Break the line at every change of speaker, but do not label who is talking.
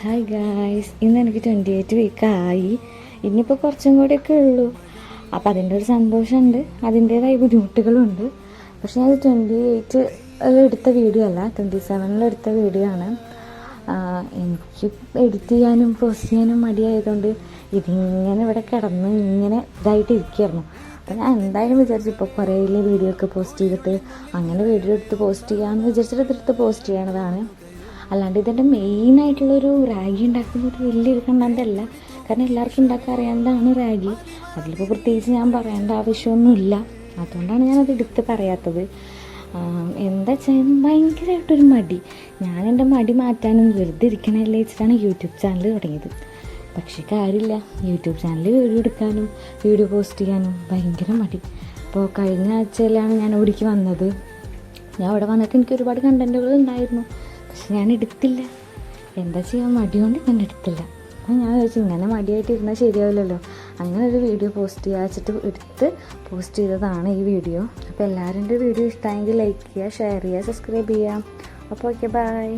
Hi guys, ഇന്ന് എനിക്ക് 28 വീക്കായി. ഇനിയിപ്പോൾ കുറച്ചും കൂടിയൊക്കെ ഉള്ളൂ. അപ്പോൾ അതിൻ്റെ ഒരു സന്തോഷമുണ്ട്, അതിൻ്റേതായ ബുദ്ധിമുട്ടുകളുണ്ട്. പക്ഷേ അത് 28 എടുത്ത വീഡിയോ അല്ല, 27 എടുത്ത വീഡിയോ ആണ്. എനിക്ക് എഡിറ്റ് ചെയ്യാനും പോസ്റ്റ് ചെയ്യാനും മടിയായതുകൊണ്ട് ഇതിങ്ങനെ ഇവിടെ കിടന്ന് ഇങ്ങനെ ഇതായിട്ട് ഇരിക്കുകയായിരുന്നു. അപ്പോൾ ഞാൻ എന്തായാലും വിചാരിച്ചു ഇപ്പോൾ കുറേ വീഡിയോ ഒക്കെ പോസ്റ്റ് ചെയ്തിട്ട് അങ്ങനെ വീഡിയോ എടുത്ത് പോസ്റ്റ് ചെയ്യാമെന്ന് വിചാരിച്ചിട്ട് ഇതെടുത്ത് പോസ്റ്റ് ചെയ്യണതാണ്. അല്ലാണ്ട് ഇതിൻ്റെ മെയിനായിട്ടുള്ളൊരു റാഗി ഉണ്ടാക്കുന്നത് വലിയൊരു കണ്ടൻ്റല്ല. കാരണം എല്ലാവർക്കും ഉണ്ടാക്കാൻ അറിയാവുന്നതാണ് റാഗി. അതിലിപ്പോൾ പ്രത്യേകിച്ച് ഞാൻ പറയേണ്ട ആവശ്യമൊന്നുമില്ല. അതുകൊണ്ടാണ് ഞാനത് എടുത്ത് പറയാത്തത്. എന്താ വെച്ചാൽ ഭയങ്കരമായിട്ടൊരു മടി. ഞാൻ എൻ്റെ മടി മാറ്റാനും വെറുതെ ഇരിക്കണമല്ലേ വെച്ചിട്ടാണ് യൂട്യൂബ് ചാനൽ തുടങ്ങിയത്. പക്ഷേ കാര്യമില്ല, യൂട്യൂബ് ചാനലിൽ വീഡിയോ എടുക്കാനും വീഡിയോ പോസ്റ്റ് ചെയ്യാനും ഭയങ്കര മടി. അപ്പോൾ കഴിഞ്ഞ ആഴ്ചയിലാണ് ഞാൻ ഇവിടേക്ക് വന്നത്. ഞാൻ ഇവിടെ വന്നിട്ട് എനിക്ക് ഒരുപാട് കണ്ടൻറ്റുകൾ ഉണ്ടായിരുന്നു, പക്ഷെ ഞാൻ എടുത്തില്ല. എന്താ ചെയ്യാൻ, മടികൊണ്ട് ഞാൻ എടുത്തില്ല. അപ്പോൾ ഞാൻ വിചാരിച്ചു ഇങ്ങനെ മടിയായിട്ട് ഇരുന്നാൽ ശരിയാവില്ലല്ലോ, അങ്ങനെ ഒരു വീഡിയോ പോസ്റ്റ് ചെയ്യുക വെച്ചിട്ട് എടുത്ത് പോസ്റ്റ് ചെയ്തതാണ് ഈ വീഡിയോ. അപ്പോൾ എല്ലാവരും വീഡിയോ ഇഷ്ടമായെങ്കിൽ ലൈക്ക് ചെയ്യുക, ഷെയർ ചെയ്യുക, സബ്സ്ക്രൈബ് ചെയ്യുക. അപ്പോൾ ഓക്കെ, ബൈ.